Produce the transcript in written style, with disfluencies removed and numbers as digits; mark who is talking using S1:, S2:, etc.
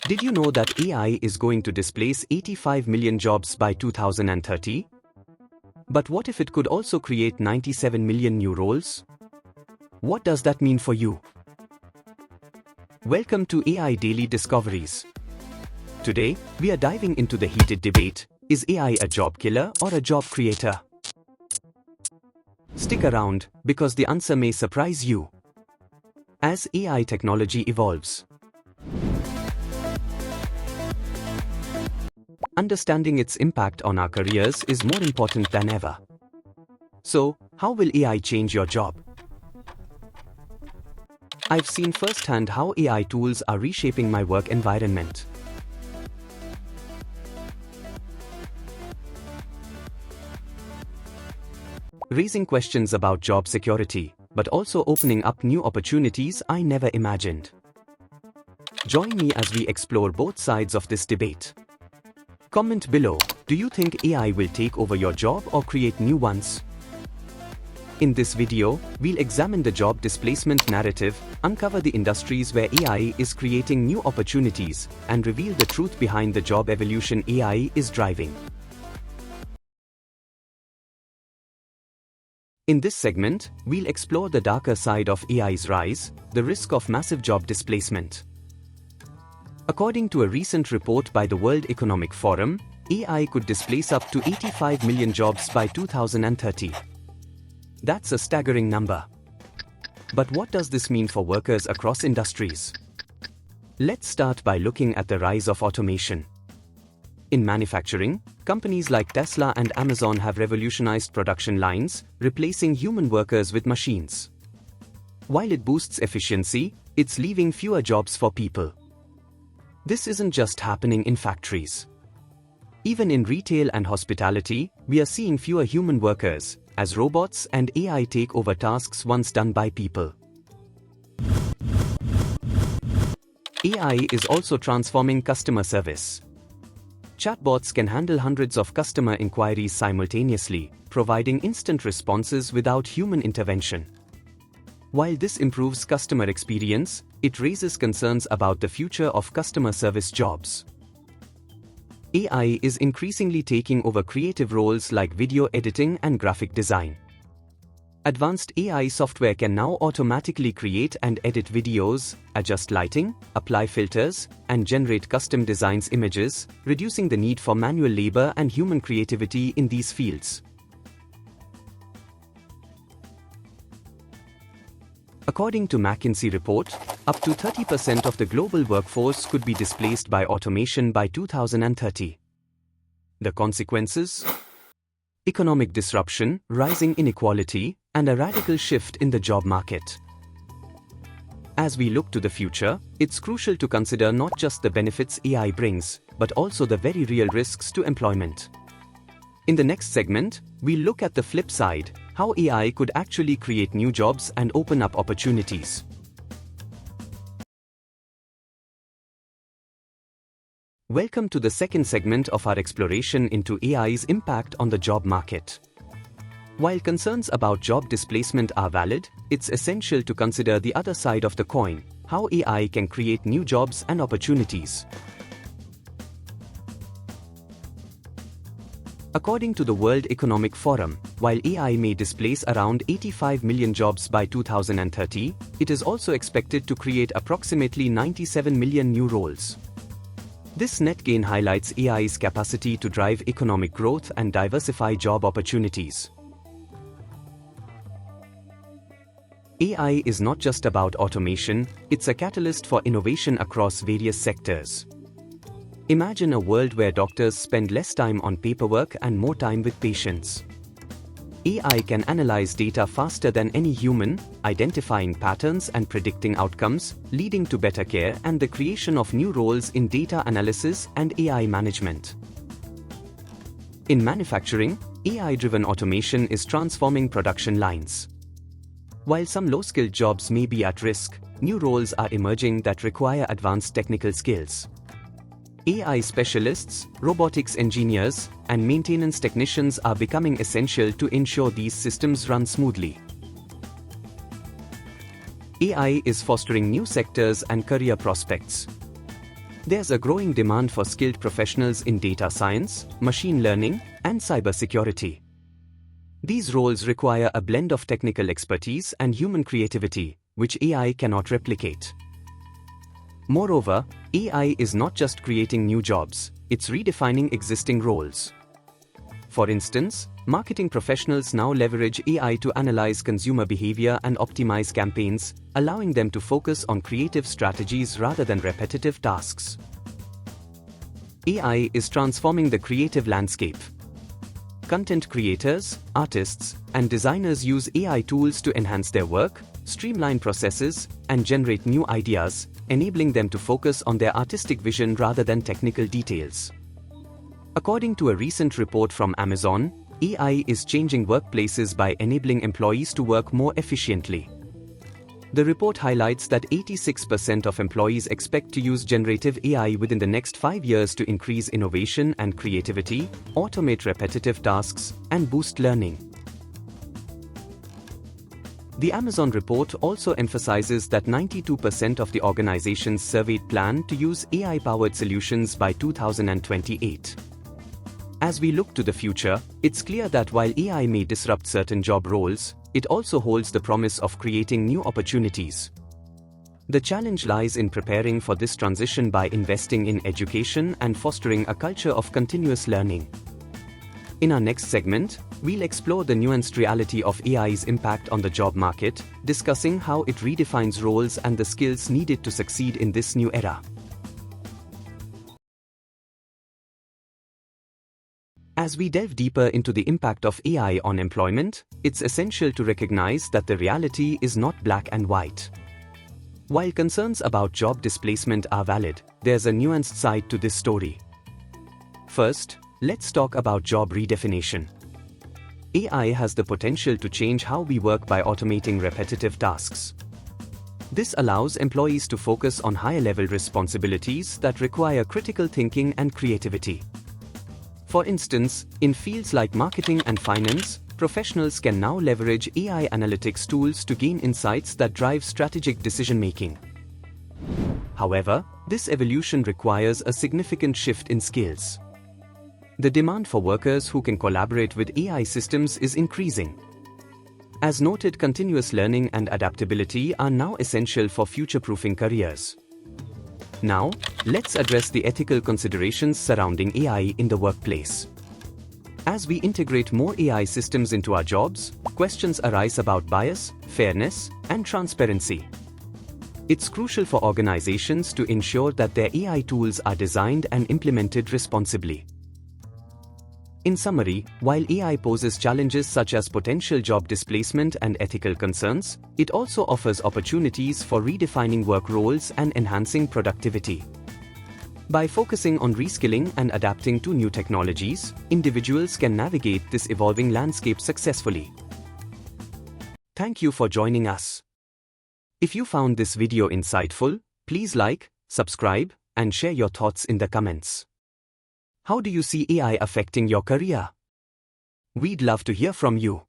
S1: Did you know that AI is going to displace 85 million jobs by 2030? But what if it could also create 97 million new roles? What does that mean for you? Welcome to AI Daily Discoveries. Today, we are diving into the heated debate: is AI a job killer or a job creator? Stick around, because the answer may surprise you. As AI technology evolves, understanding its impact on our careers is more important than ever. So, how will AI change your job? I've seen firsthand how AI tools are reshaping my work environment. Raising questions about job security, but also opening up new opportunities I never imagined. Join me as we explore both sides of this debate. Comment below, do you think AI will take over your job or create new ones? In this video, we'll examine the job displacement narrative, uncover the industries where AI is creating new opportunities, and reveal the truth behind the job evolution AI is driving. In this segment, we'll explore the darker side of AI's rise, the risk of massive job displacement. According to a recent report by the World Economic Forum, AI could displace up to 85 million jobs by 2030. That's a staggering number. But what does this mean for workers across industries? Let's start by looking at the rise of automation. In manufacturing, companies like Tesla and Amazon have revolutionized production lines, replacing human workers with machines. While it boosts efficiency, it's leaving fewer jobs for people. This isn't just happening in factories. Even in retail and hospitality, we are seeing fewer human workers, as robots and AI take over tasks once done by people. AI is also transforming customer service. Chatbots can handle hundreds of customer inquiries simultaneously, providing instant responses without human intervention. While this improves customer experience, it raises concerns about the future of customer service jobs. AI is increasingly taking over creative roles like video editing and graphic design. Advanced AI software can now automatically create and edit videos, adjust lighting, apply filters, and generate custom designs images, reducing the need for manual labor and human creativity in these fields. According to McKinsey report, up to 30% of the global workforce could be displaced by automation by 2030. The consequences? Economic disruption, rising inequality, and a radical shift in the job market. As we look to the future, it's crucial to consider not just the benefits AI brings, but also the very real risks to employment. In the next segment, we'll look at the flip side: how AI could actually create new jobs and open up opportunities. Welcome to the second segment of our exploration into AI's impact on the job market. While concerns about job displacement are valid, it's essential to consider the other side of the coin: how AI can create new jobs and opportunities. According to the World Economic Forum, while AI may displace around 85 million jobs by 2030, it is also expected to create approximately 97 million new roles. This net gain highlights AI's capacity to drive economic growth and diversify job opportunities. AI is not just about automation, it's a catalyst for innovation across various sectors. Imagine a world where doctors spend less time on paperwork and more time with patients. AI can analyze data faster than any human, identifying patterns and predicting outcomes, leading to better care and the creation of new roles in data analysis and AI management. In manufacturing, AI-driven automation is transforming production lines. While some low-skilled jobs may be at risk, new roles are emerging that require advanced technical skills. AI specialists, robotics engineers, and maintenance technicians are becoming essential to ensure these systems run smoothly. AI is fostering new sectors and career prospects. There's a growing demand for skilled professionals in data science, machine learning, and cybersecurity. These roles require a blend of technical expertise and human creativity, which AI cannot replicate. Moreover, AI is not just creating new jobs, it's redefining existing roles. For instance, marketing professionals now leverage AI to analyze consumer behavior and optimize campaigns, allowing them to focus on creative strategies rather than repetitive tasks. AI is transforming the creative landscape. Content creators, artists, and designers use AI tools to enhance their work, streamline processes, and generate new ideas, enabling them to focus on their artistic vision rather than technical details. According to a recent report from Amazon, AI is changing workplaces by enabling employees to work more efficiently. The report highlights that 86% of employees expect to use generative AI within the next 5 years to increase innovation and creativity, automate repetitive tasks, and boost learning. The Amazon report also emphasizes that 92% of the organizations surveyed plan to use AI-powered solutions by 2028. As we look to the future, it's clear that while AI may disrupt certain job roles, it also holds the promise of creating new opportunities. The challenge lies in preparing for this transition by investing in education and fostering a culture of continuous learning. In our next segment, we'll explore the nuanced reality of AI's impact on the job market, discussing how it redefines roles and the skills needed to succeed in this new era. As we delve deeper into the impact of AI on employment, it's essential to recognize that the reality is not black and white. While concerns about job displacement are valid, there's a nuanced side to this story. First, let's talk about job redefinition. AI has the potential to change how we work by automating repetitive tasks. This allows employees to focus on higher-level responsibilities that require critical thinking and creativity. For instance, in fields like marketing and finance, professionals can now leverage AI analytics tools to gain insights that drive strategic decision-making. However, this evolution requires a significant shift in skills. The demand for workers who can collaborate with AI systems is increasing. As noted, continuous learning and adaptability are now essential for future-proofing careers. Now, let's address the ethical considerations surrounding AI in the workplace. As we integrate more AI systems into our jobs, questions arise about bias, fairness, and transparency. It's crucial for organizations to ensure that their AI tools are designed and implemented responsibly. In summary, while AI poses challenges such as potential job displacement and ethical concerns, it also offers opportunities for redefining work roles and enhancing productivity. By focusing on reskilling and adapting to new technologies, individuals can navigate this evolving landscape successfully. Thank you for joining us. If you found this video insightful, please like, subscribe, and share your thoughts in the comments. How do you see AI affecting your career? We'd love to hear from you.